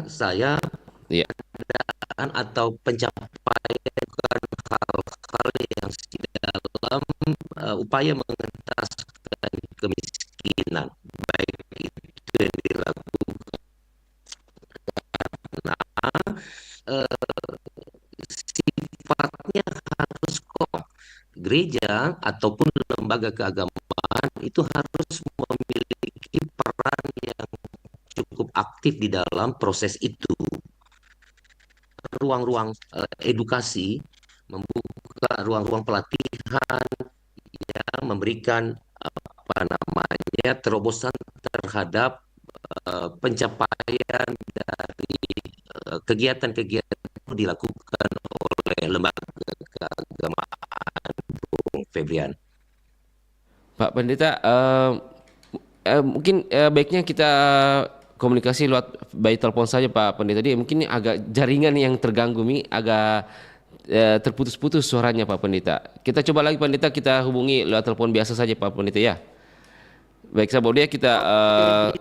saya Iya. atau pencapaian bukan hal-hal yang dalam upaya mengentaskan kemiskinan, baik itu yang dilakukan eh, sifatnya harus kok gereja ataupun lembaga keagamaan itu harus memiliki peran yang cukup aktif di dalam proses itu. Ruang-ruang edukasi, membuka ruang-ruang pelatihan, ya, memberikan apa namanya terobosan terhadap pencapaian dari kegiatan-kegiatan itu dilakukan oleh lembaga keagamaan, Bung Febrian. Pak Pendeta, mungkin baiknya kita komunikasi lewat by telepon saja Pak Pendeta. Jadi mungkin ini agak jaringan yang terganggu nih, agak terputus-putus suaranya Pak Pendeta. Kita coba lagi Pendeta, kita hubungi lewat telepon biasa saja Pak Pendeta ya. Baik sahabat budaya, kita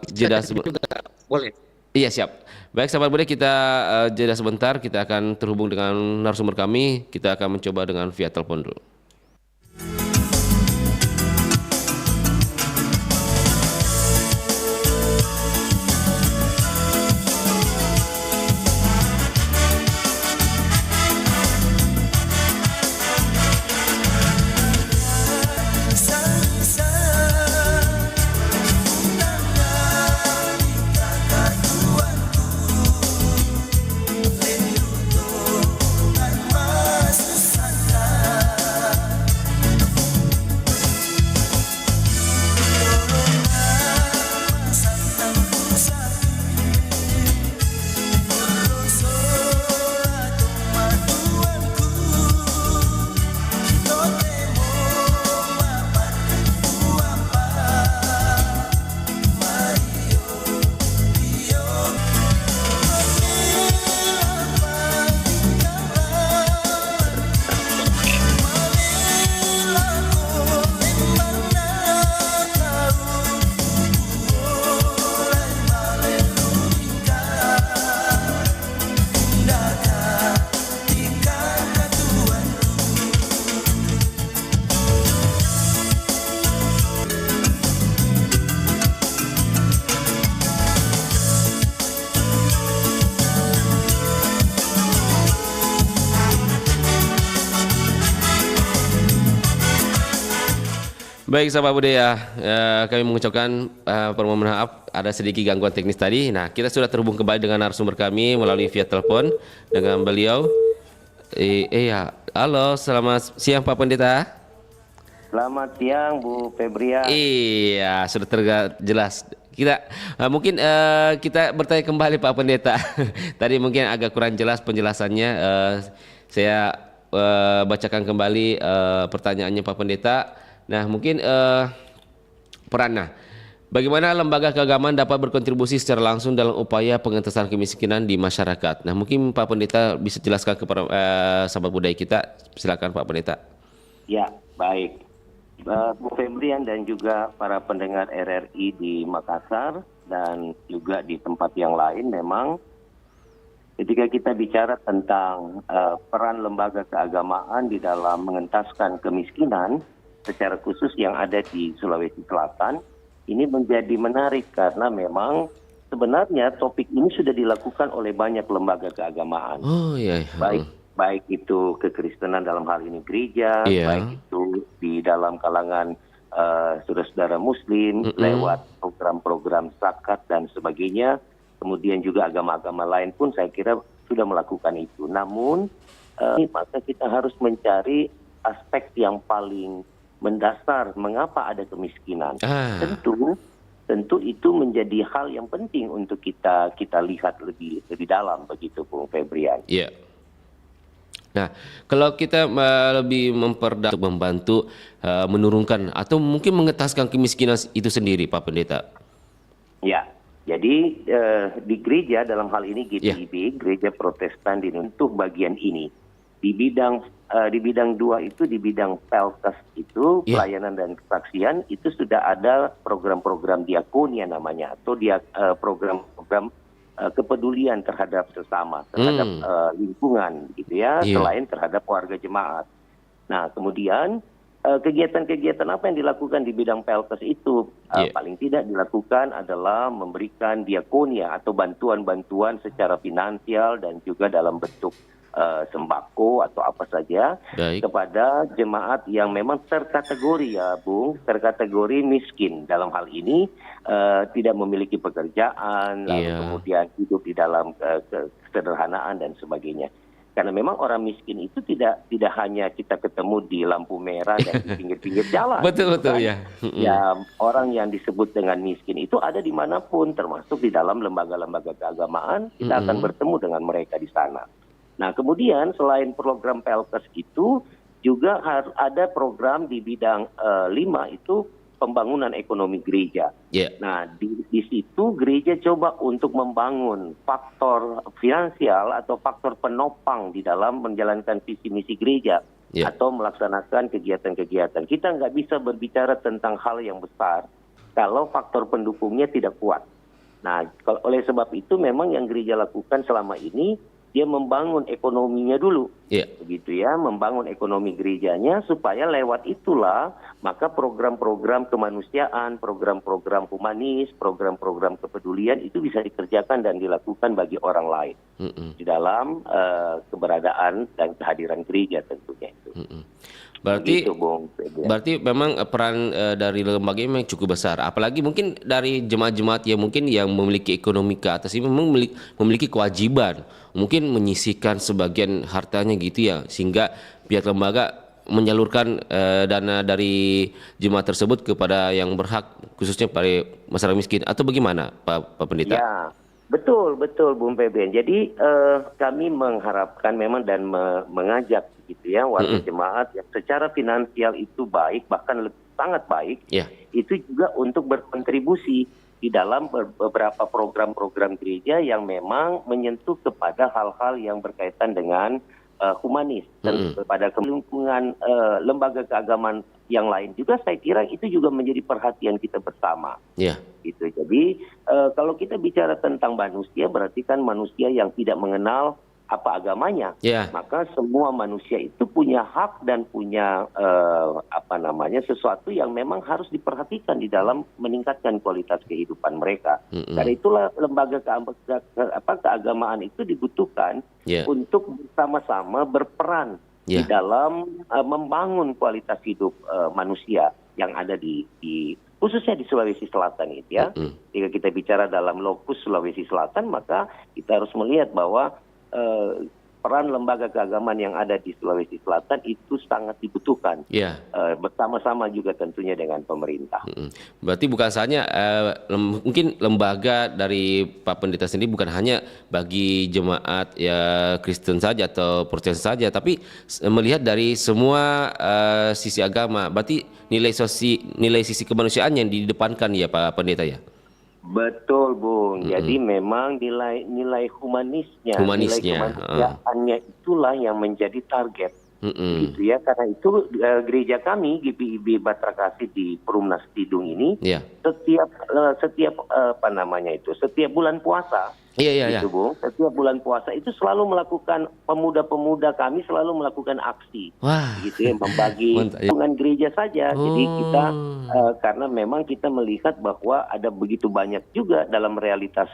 Bisa jeda juga boleh. Iya siap. Baik sahabat budaya, kita jeda sebentar. Kita akan terhubung dengan narasumber kami. Kita akan mencoba dengan via telepon dulu. Baik sahabat budaya, kami mengucapkan permohonan maaf ada sedikit gangguan teknis tadi. Nah, kita sudah terhubung kembali dengan narasumber kami melalui via telepon dengan beliau. Ya, halo, selamat siang Pak Pendeta. Selamat siang Bu Febrian. Iya, sudah jelas. Kita mungkin kita bertanya kembali Pak Pendeta. Tadi mungkin agak kurang jelas penjelasannya. Saya bacakan kembali pertanyaannya Pak Pendeta. Nah, mungkin perannya, bagaimana lembaga keagamaan dapat berkontribusi secara langsung dalam upaya pengentasan kemiskinan di masyarakat? Nah, mungkin Pak Pendeta bisa jelaskan kepada sahabat budaya kita. Silakan Pak Pendeta. Ya, baik. Bu Febrian dan juga para pendengar RRI di Makassar dan juga di tempat yang lain, memang ketika kita bicara tentang peran lembaga keagamaan di dalam mengentaskan kemiskinan, secara khusus yang ada di Sulawesi Selatan, ini menjadi menarik karena memang sebenarnya topik ini sudah dilakukan oleh banyak lembaga keagamaan. Oh iya. Baik itu kekristenan dalam hal ini gereja, baik itu di dalam kalangan saudara-saudara Muslim lewat program-program zakat dan sebagainya. Kemudian juga agama-agama lain pun saya kira sudah melakukan itu. Namun maka kita harus mencari aspek yang paling mendasar mengapa ada kemiskinan. Tentu itu menjadi hal yang penting untuk kita lihat lebih dalam begitu Bung Febrian. Iya. Nah, kalau kita lebih membantu menurunkan atau mungkin mengetaskan kemiskinan itu sendiri Pak Pendeta. Ya. Jadi di gereja dalam hal ini GPIB, Gereja Protestan di untuk bagian ini di bidang dua itu, di bidang pelkes itu, pelayanan dan kesaksian itu sudah ada program-program diakonia namanya, atau program-program kepedulian terhadap sesama, terhadap lingkungan, gitu ya, selain terhadap warga jemaat. Nah, kemudian kegiatan-kegiatan apa yang dilakukan di bidang Pelkes itu paling tidak dilakukan adalah memberikan diakonia atau bantuan-bantuan secara finansial dan juga dalam bentuk sembako atau apa saja kepada jemaat yang memang terkategori ya Bung, terkategori miskin dalam hal ini, tidak memiliki pekerjaan, lalu kemudian hidup di dalam kesederhanaan dan sebagainya. Karena memang orang miskin itu tidak hanya kita ketemu di lampu merah dan di pinggir-pinggir jalan. Betul ya. Ya, orang yang disebut dengan miskin itu ada dimanapun, termasuk di dalam lembaga-lembaga keagamaan, kita akan bertemu dengan mereka di sana. Nah, kemudian selain program Pelkes itu juga harus ada program di bidang 5 itu pembangunan ekonomi gereja. Nah, di situ gereja coba untuk membangun faktor finansial atau faktor penopang di dalam menjalankan visi misi gereja atau melaksanakan kegiatan-kegiatan. Kita nggak bisa berbicara tentang hal yang besar kalau faktor pendukungnya tidak kuat. Nah, oleh sebab itu memang yang gereja lakukan selama ini, dia membangun ekonominya dulu, begitu ya, membangun ekonomi gerejanya supaya lewat itulah maka program-program kemanusiaan, program-program humanis, program-program kepedulian itu bisa dikerjakan dan dilakukan bagi orang lain di dalam keberadaan dan kehadiran gereja tentunya itu. Berarti memang peran dari lembaga ini memang cukup besar. Apalagi mungkin dari jemaat-jemaat yang mungkin yang memiliki ekonomi ke atas ini memang memiliki kewajiban mungkin menyisihkan sebagian hartanya gitu ya, sehingga pihak lembaga menyalurkan dana dari jemaat tersebut kepada yang berhak, khususnya pada masyarakat miskin, atau bagaimana Pak Pendeta? Ya, betul Bung Peben. Jadi kami mengharapkan memang dan mengajak gitu ya warga jemaat yang secara finansial itu baik, bahkan sangat baik, itu juga untuk berkontribusi di dalam beberapa program-program gereja yang memang menyentuh kepada hal-hal yang berkaitan dengan humanis dan kepada lingkungan lembaga keagamaan yang lain juga. Saya kira itu juga menjadi perhatian kita bersama. Gitu. Jadi kalau kita bicara tentang manusia, berarti kan manusia yang tidak mengenal apa agamanya, maka semua manusia itu punya hak dan punya sesuatu yang memang harus diperhatikan di dalam meningkatkan kualitas kehidupan mereka. Karena itulah lembaga keagamaan itu dibutuhkan untuk bersama-sama berperan di dalam membangun kualitas hidup manusia yang ada di khususnya di Sulawesi Selatan itu ya. Jika kita bicara dalam lokus Sulawesi Selatan, maka kita harus melihat bahwa peran lembaga keagamaan yang ada di Sulawesi Selatan itu sangat dibutuhkan, bersama-sama juga tentunya dengan pemerintah. Berarti bukan saja mungkin lembaga dari Pak Pendeta sendiri bukan hanya bagi jemaat ya Kristen saja atau Protestan saja, tapi melihat dari semua sisi agama. Berarti nilai sisi kemanusiaan yang didepankan ya Pak Pendeta ya. Betul Bung. Jadi memang nilai humanisnya, nilai kemanusiaannya itulah yang menjadi target. Gitu ya. Karena itu gereja kami GPIB Batra Kasih di Perumnas Tidung ini setiap setiap bulan puasa. Gitu, Bung. Setiap bulan puasa itu selalu melakukan, pemuda-pemuda kami selalu melakukan aksi. Gitu ya, membagi dengan gereja saja. Jadi kita karena memang kita melihat bahwa ada begitu banyak juga dalam realitas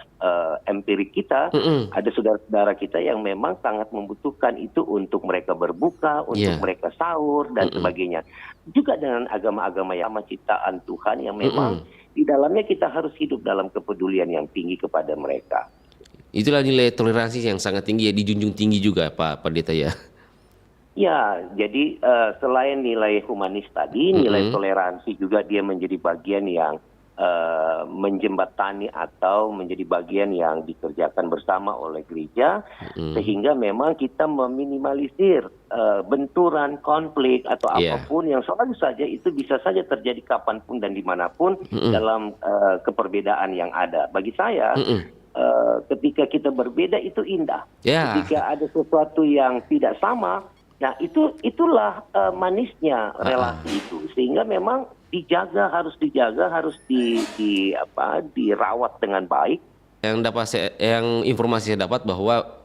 empirik kita, ada saudara-saudara kita yang memang sangat membutuhkan itu untuk mereka berbuka, untuk mereka sahur dan sebagainya. Juga dengan agama-agama yang ciptaan Tuhan yang memang di dalamnya kita harus hidup dalam kepedulian yang tinggi kepada mereka. Itulah nilai toleransi yang sangat tinggi ya, dijunjung tinggi juga Pak Pendeta ya. Ya, jadi selain nilai humanis tadi, nilai toleransi juga dia menjadi bagian yang menjembatani atau menjadi bagian yang dikerjakan bersama oleh gereja, sehingga memang kita meminimalisir benturan, konflik atau apapun yang selalu saja itu bisa saja terjadi kapanpun dan dimanapun dalam keperbedaan yang ada. Bagi saya, ketika kita berbeda itu indah. Ketika ada sesuatu yang tidak sama, nah itulah manisnya relasi itu. Sehingga memang harus dijaga, harus dirawat dengan baik yang informasi saya dapat bahwa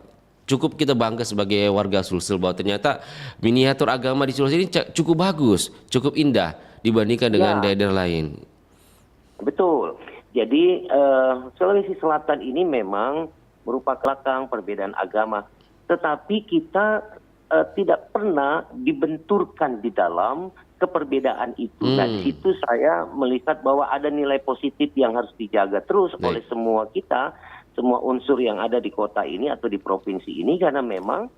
cukup kita bangga sebagai warga Sulsel bahwa ternyata miniatur agama di Sulsel ini cukup bagus, cukup indah dibandingkan dengan daerah lain. Betul. Jadi Sulawesi Selatan ini memang merupakan belakang perbedaan agama, tetapi kita tidak pernah dibenturkan di dalam keperbedaan itu. Dan di situ saya melihat bahwa ada nilai positif yang harus dijaga terus oleh semua kita, semua unsur yang ada di kota ini atau di provinsi ini, karena memang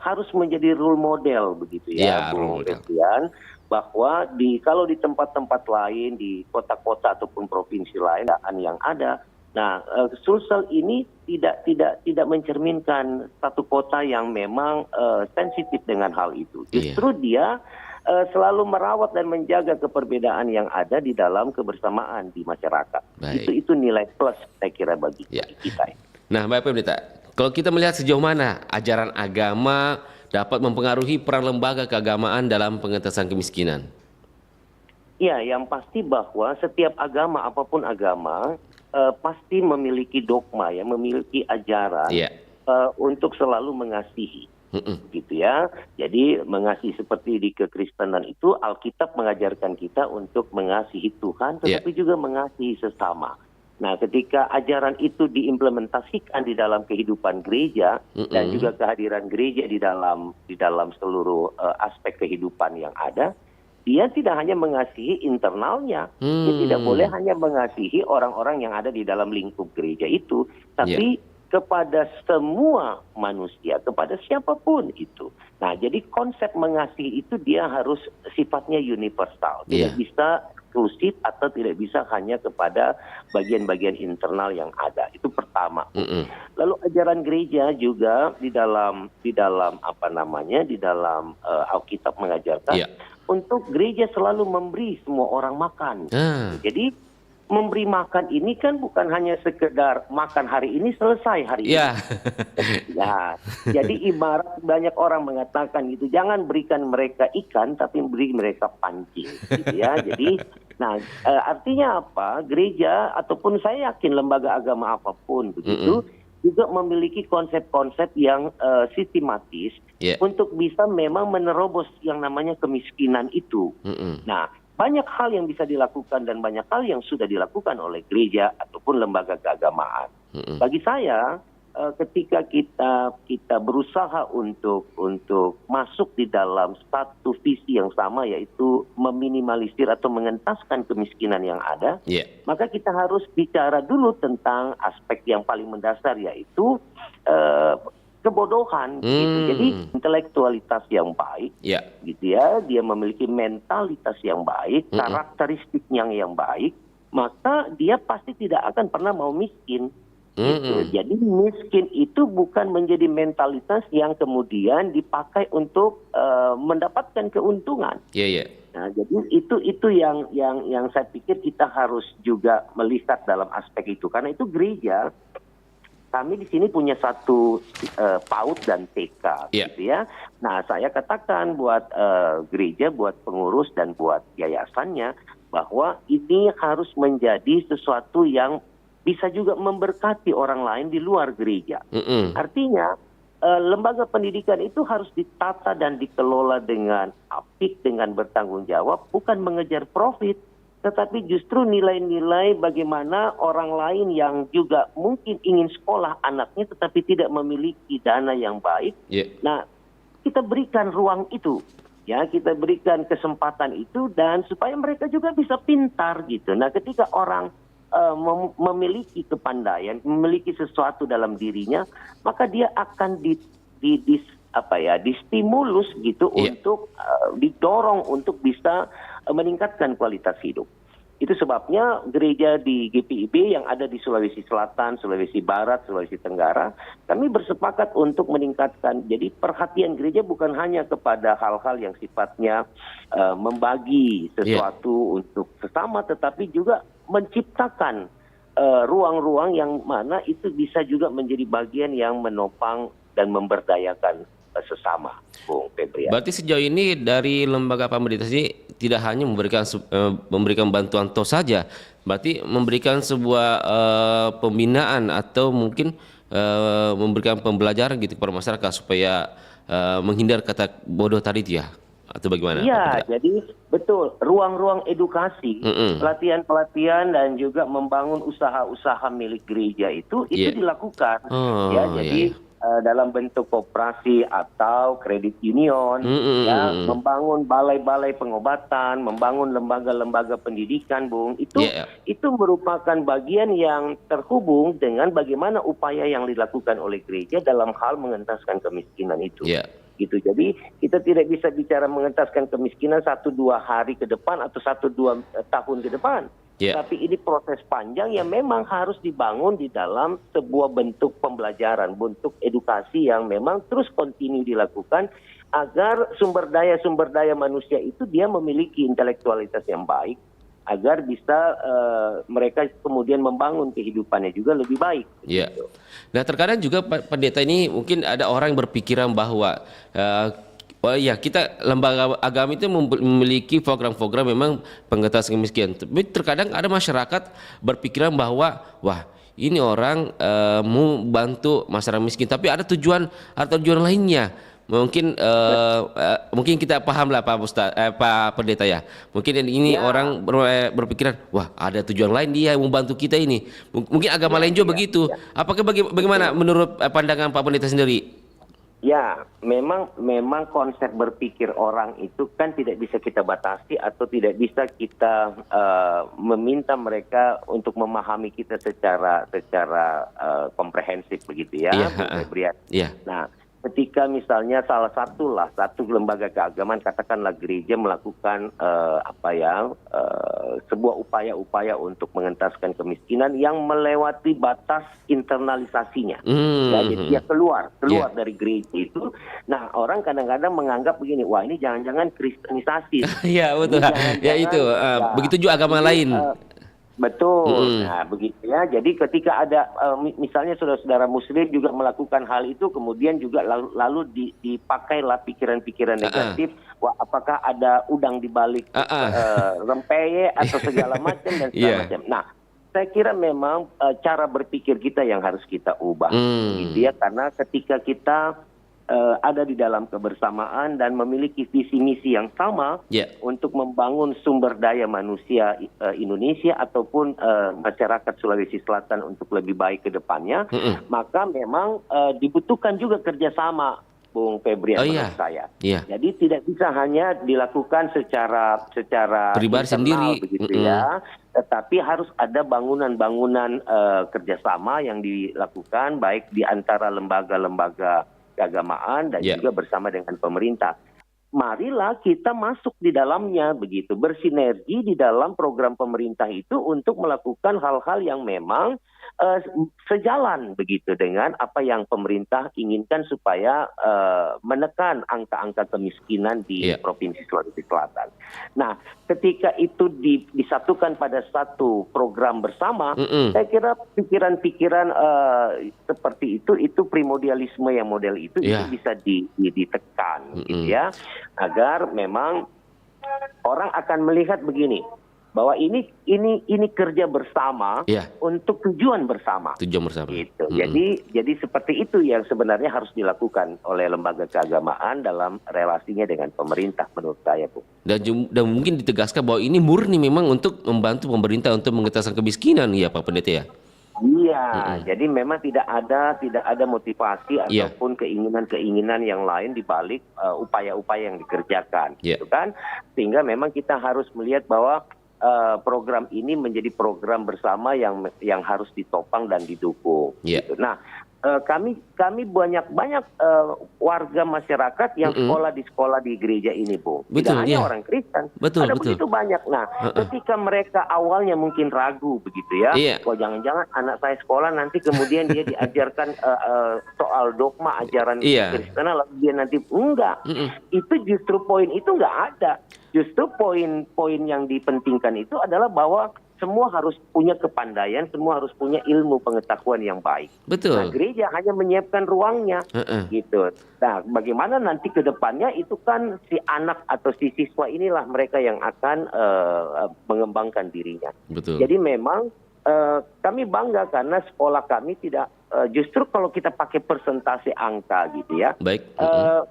harus menjadi role model begitu ya, Bung Christian, bahwa kalau di tempat-tempat lain, di kota-kota ataupun provinsi lain yang ada, nah Sulsel ini tidak mencerminkan satu kota yang memang sensitif dengan hal itu. Justru dia selalu merawat dan menjaga keperbedaan yang ada di dalam kebersamaan di masyarakat. Itu nilai plus saya kira bagi kita. Nah, Bapak Pendeta, kalau kita melihat sejauh mana ajaran agama dapat mempengaruhi peran lembaga keagamaan dalam pengentasan kemiskinan? Ya, yang pasti bahwa setiap agama, apapun agama, pasti memiliki dogma, ya, memiliki ajaran untuk selalu mengasihi, gitu ya. Jadi mengasihi seperti di kekristenan itu, Alkitab mengajarkan kita untuk mengasihi Tuhan, tetapi juga mengasihi sesama. Nah, ketika ajaran itu diimplementasikan di dalam kehidupan gereja dan juga kehadiran gereja di dalam seluruh aspek kehidupan yang ada, dia tidak hanya mengasihi internalnya, dia tidak boleh hanya mengasihi orang-orang yang ada di dalam lingkup gereja itu, tapi kepada semua manusia, kepada siapapun itu. Nah, jadi konsep mengasihi itu dia harus sifatnya universal, tidak bisa eksklusif atau tidak bisa hanya kepada bagian-bagian internal yang ada. Itu pertama. Lalu ajaran gereja juga di dalam Alkitab mengajarkan untuk gereja selalu memberi semua orang makan. Jadi memberi makan ini kan bukan hanya sekedar makan hari ini selesai hari ini. Ya, jadi ibarat banyak orang mengatakan gitu, jangan berikan mereka ikan tapi beri mereka pancing, gitu ya. Jadi, nah artinya apa? Gereja ataupun saya yakin lembaga agama apapun begitu juga memiliki konsep-konsep yang sistematis untuk bisa memang menerobos yang namanya kemiskinan itu. Nah, banyak hal yang bisa dilakukan dan banyak hal yang sudah dilakukan oleh gereja ataupun lembaga keagamaan. Bagi saya, ketika kita berusaha untuk masuk di dalam satu visi yang sama, yaitu meminimalisir atau mengentaskan kemiskinan yang ada, maka kita harus bicara dulu tentang aspek yang paling mendasar, yaitu kebodohan, gitu. Jadi intelektualitas yang baik, gitu ya, dia memiliki mentalitas yang baik, karakteristik yang baik, maka dia pasti tidak akan pernah mau miskin. Gitu. Jadi miskin itu bukan menjadi mentalitas yang kemudian dipakai untuk mendapatkan keuntungan. Nah, jadi itu yang saya pikir kita harus juga melihat dalam aspek itu, karena itu gereja. Kami di sini punya satu PAUD dan TK, gitu ya. Nah, saya katakan buat gereja, buat pengurus dan buat yayasannya bahwa ini harus menjadi sesuatu yang bisa juga memberkati orang lain di luar gereja. Artinya lembaga pendidikan itu harus ditata dan dikelola dengan apik, dengan bertanggung jawab, bukan mengejar profit, tetapi justru nilai-nilai bagaimana orang lain yang juga mungkin ingin sekolah anaknya tetapi tidak memiliki dana yang baik. Nah, kita berikan ruang itu, ya, kita berikan kesempatan itu, dan supaya mereka juga bisa pintar gitu. Nah, ketika orang memiliki kepandaian, memiliki sesuatu dalam dirinya, maka dia akan distimulus gitu untuk didorong untuk bisa meningkatkan kualitas hidup. Itu sebabnya gereja di GPIB yang ada di Sulawesi Selatan, Sulawesi Barat, Sulawesi Tenggara, kami bersepakat untuk meningkatkan. Jadi perhatian gereja bukan hanya kepada hal-hal yang sifatnya membagi sesuatu untuk sesama, tetapi juga menciptakan ruang-ruang yang mana itu bisa juga menjadi bagian yang menopang dan memberdayakan sesama, Bung Febrian. Berarti sejauh ini dari lembaga pemerintah ini tidak hanya memberikan bantuan tos saja, Berarti memberikan sebuah pembinaan atau mungkin memberikan pembelajaran gitu kepada masyarakat supaya menghindar kata bodoh tadi itu ya, atau bagaimana Pak Iya, Pendeta? jadi betul, ruang-ruang edukasi, Mm-mm. pelatihan-pelatihan dan juga membangun usaha-usaha milik gereja itu Iya. dilakukan. Ya, Oh, ya, ya. jadi dalam bentuk koperasi atau kredit union, ya, Mm-mm. membangun balai-balai pengobatan, membangun lembaga-lembaga pendidikan, Bung. Ya, Itu merupakan bagian yang terhubung dengan bagaimana upaya yang dilakukan oleh gereja dalam hal mengentaskan kemiskinan itu. ya, Gitu. Jadi kita tidak bisa bicara mengentaskan kemiskinan 1-2 hari ke depan atau 1-2 tahun ke depan. ya, Tapi ini proses panjang yang memang harus dibangun di dalam sebuah bentuk pembelajaran, bentuk edukasi yang memang terus kontinu dilakukan agar sumber daya manusia itu dia memiliki intelektualitas yang baik, agar bisa mereka kemudian membangun kehidupannya juga lebih baik. ya. Nah, terkadang juga Pak Pendeta ini mungkin ada orang yang berpikiran bahwa oh iya, kita lembaga agama itu memiliki program-program memang pengentasan kemiskinan. Tapi terkadang ada masyarakat berpikiran bahwa wah, ini orang mau bantu masyarakat miskin, tapi ada tujuan atau tujuan lainnya. Mungkin mungkin kita paham lah Pak Pendeta ya. Mungkin ini Ya. orang berpikiran wah, ada tujuan lain dia mau bantu kita ini. Mungkin agama lain juga begitu. Apakah bagaimana menurut pandangan Pak Pendeta sendiri? Ya, memang konsep berpikir orang itu kan tidak bisa kita batasi atau tidak bisa kita meminta mereka untuk memahami kita secara komprehensif begitu ya, Iya, Bung Febrian. Iya. Nah, ketika misalnya satu lembaga keagamaan, katakanlah gereja melakukan sebuah upaya-upaya untuk mengentaskan kemiskinan yang melewati batas internalisasinya. Ya, jadi dia keluar Yeah. dari gereja itu. Nah, orang kadang-kadang menganggap begini, wah ini jangan-jangan kristenisasi. Iya, betul. Ya itu, begitu juga agama lain. Betul. Nah, begitu ya. Jadi ketika ada misalnya saudara-saudara muslim juga melakukan hal itu, kemudian juga lalu dipakailah pikiran-pikiran negatif, wah apakah ada udang di balik rempeyek atau segala macam dan segala macam. Nah, saya kira memang cara berpikir kita yang harus kita ubah, gitu ya. Karena ketika kita ada di dalam kebersamaan dan memiliki visi misi yang sama untuk membangun sumber daya manusia Indonesia ataupun masyarakat Sulawesi Selatan untuk lebih baik ke depannya, maka memang dibutuhkan juga kerjasama, Bung Febrian, menurut saya. Jadi tidak bisa hanya dilakukan secara pribadi sendiri, begitu ya, tetapi harus ada bangunan-bangunan kerjasama yang dilakukan baik di antara lembaga-lembaga keagamaan dan juga bersama dengan pemerintah. Marilah kita masuk di dalamnya begitu, bersinergi di dalam program pemerintah itu untuk melakukan hal-hal yang memang sejalan begitu dengan apa yang pemerintah inginkan supaya menekan angka-angka kemiskinan di Provinsi Sulawesi Selatan. Nah, ketika itu disatukan pada satu program bersama, saya kira pikiran-pikiran seperti itu primordialisme yang model itu bisa ditekan, gitu ya, agar memang orang akan melihat begini, bahwa ini kerja bersama untuk tujuan bersama. Gitu. Jadi seperti itu yang sebenarnya harus dilakukan oleh lembaga keagamaan dalam relasinya dengan pemerintah, menurut saya, Bu. Dan mungkin ditegaskan bahwa ini murni memang untuk membantu pemerintah untuk mengentaskan kemiskinan, ya Pak Pendeta ya. Iya, jadi memang tidak ada motivasi ataupun keinginan yang lain di balik upaya-upaya yang dikerjakan, gitu kan? Sehingga memang kita harus melihat bahwa program ini menjadi program bersama yang harus ditopang dan didukung. Gitu. Nah, kami banyak warga masyarakat yang sekolah di gereja ini, Bu. Tidak hanya orang Kristen, ada begitu banyak. Nah, ketika mereka awalnya mungkin ragu begitu ya, kok jangan-jangan anak saya sekolah nanti kemudian dia diajarkan soal dogma ajaran Kristen, lalu dia nanti enggak. Itu justru poin itu enggak ada. Justru poin yang dipentingkan itu adalah bahwa semua harus punya kepandaian, semua harus punya ilmu pengetahuan yang baik. Betul. Nah, gereja hanya menyiapkan ruangnya, gitu. Nah, bagaimana nanti ke depannya itu kan si anak atau si siswa inilah mereka yang akan mengembangkan dirinya. Betul. Jadi memang kami bangga karena sekolah kami tidak justru kalau kita pakai persentase angka gitu ya. Baik.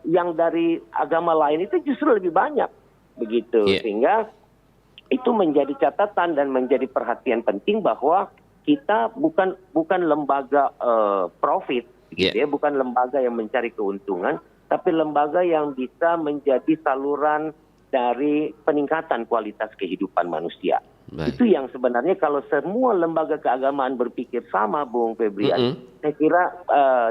Yang dari agama lain itu justru lebih banyak begitu. Sehingga itu menjadi catatan dan menjadi perhatian penting bahwa kita bukan lembaga profit gitu ya, bukan lembaga yang mencari keuntungan, tapi lembaga yang bisa menjadi saluran dari peningkatan kualitas kehidupan manusia. Baik. Itu yang sebenarnya kalau semua lembaga keagamaan berpikir sama, Bung Febrian, saya kira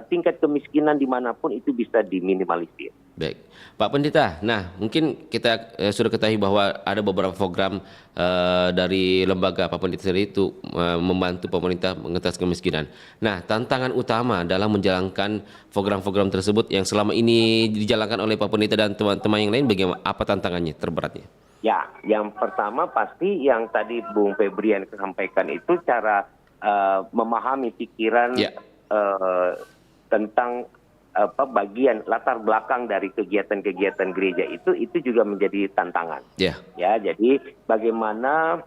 tingkat kemiskinan dimanapun itu bisa diminimalisir. Baik, Pak Pendeta. Nah, mungkin kita sudah ketahui bahwa ada beberapa program dari lembaga Pak Pendeta sendiri itu membantu pemerintah mengentaskan kemiskinan. Nah, tantangan utama dalam menjalankan program-program tersebut yang selama ini dijalankan oleh Pak Pendeta dan teman-teman yang lain, bagaimana? Apa tantangannya terberatnya? Ya, yang pertama pasti yang tadi Bung Febrian sampaikan itu cara memahami pikiran tentang bagian latar belakang dari kegiatan-kegiatan gereja itu juga menjadi tantangan. Ya, jadi bagaimana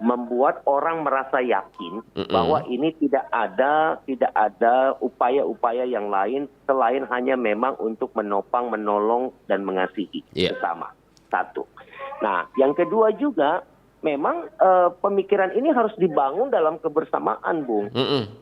membuat orang merasa yakin bahwa ini tidak ada upaya-upaya yang lain selain hanya memang untuk menopang, menolong dan mengasihi bersama. Satu. Nah, yang kedua juga memang pemikiran ini harus dibangun dalam kebersamaan, Bung.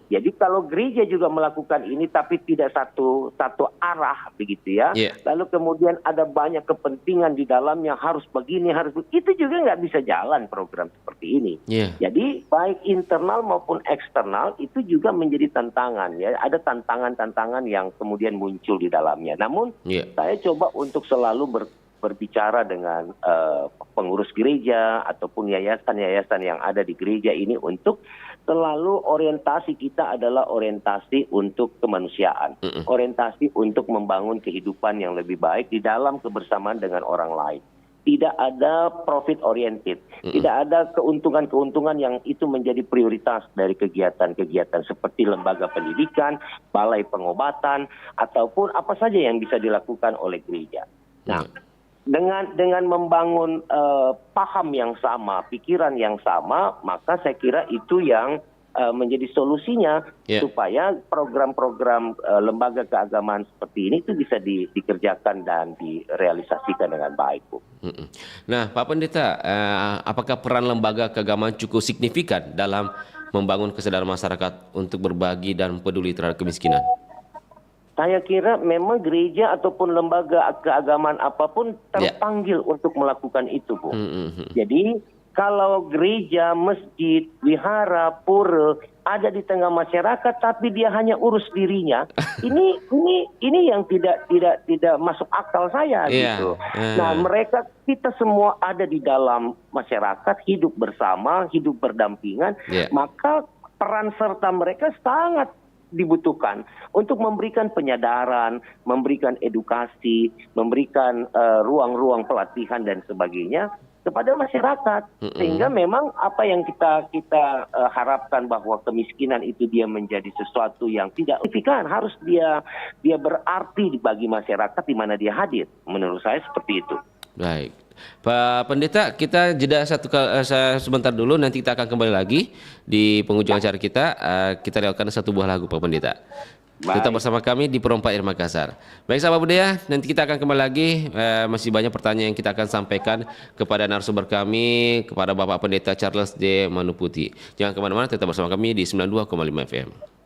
Jadi kalau gereja juga melakukan ini tapi tidak satu arah begitu ya. Lalu kemudian ada banyak kepentingan di dalamnya, harus begini, itu juga nggak bisa jalan program seperti ini. Jadi baik internal maupun eksternal itu juga menjadi tantangan ya. Ada tantangan-tantangan yang kemudian muncul di dalamnya. Namun saya coba untuk selalu berbicara dengan pengurus gereja ataupun yayasan-yayasan yang ada di gereja ini untuk selalu orientasi kita adalah orientasi untuk kemanusiaan, orientasi untuk membangun kehidupan yang lebih baik di dalam kebersamaan dengan orang lain. Tidak ada profit oriented, tidak ada keuntungan-keuntungan yang itu menjadi prioritas dari kegiatan-kegiatan seperti lembaga pendidikan, balai pengobatan, ataupun apa saja yang bisa dilakukan oleh gereja. Nah, dengan membangun paham yang sama, pikiran yang sama, maka saya kira itu yang menjadi solusinya supaya program-program lembaga keagamaan seperti ini itu bisa dikerjakan dan direalisasikan dengan baik, Bu. Nah, Pak Pendeta, apakah peran lembaga keagamaan cukup signifikan dalam membangun kesadaran masyarakat untuk berbagi dan peduli terhadap kemiskinan? Saya kira memang gereja ataupun lembaga keagamaan apapun terpanggil untuk melakukan itu, Bu. Jadi kalau gereja, masjid, wihara, pura ada di tengah masyarakat tapi dia hanya urus dirinya, ini yang tidak masuk akal saya gitu. Nah, kita semua ada di dalam masyarakat, hidup bersama, hidup berdampingan, maka peran serta mereka sangat dibutuhkan untuk memberikan penyadaran, memberikan edukasi, memberikan ruang-ruang pelatihan dan sebagainya kepada masyarakat, sehingga memang apa yang kita harapkan bahwa kemiskinan itu dia menjadi sesuatu yang tidak signifikan, harus dia berarti bagi masyarakat di mana dia hadir. Menurut saya seperti itu. Baik, Pak Pendeta, kita jeda sebentar dulu, nanti kita akan kembali lagi di penghujung acara kita. Kita lewatkan satu buah lagu, Pak Pendeta. Tetap bersama kami di Perompak Air Makassar. Baik, sahabat budaya, nanti kita akan kembali lagi. Masih banyak pertanyaan yang kita akan sampaikan kepada narasumber kami, kepada Bapak Pendeta Charles D. Manuputi. Jangan kemana-mana, tetap bersama kami di 92,5 FM.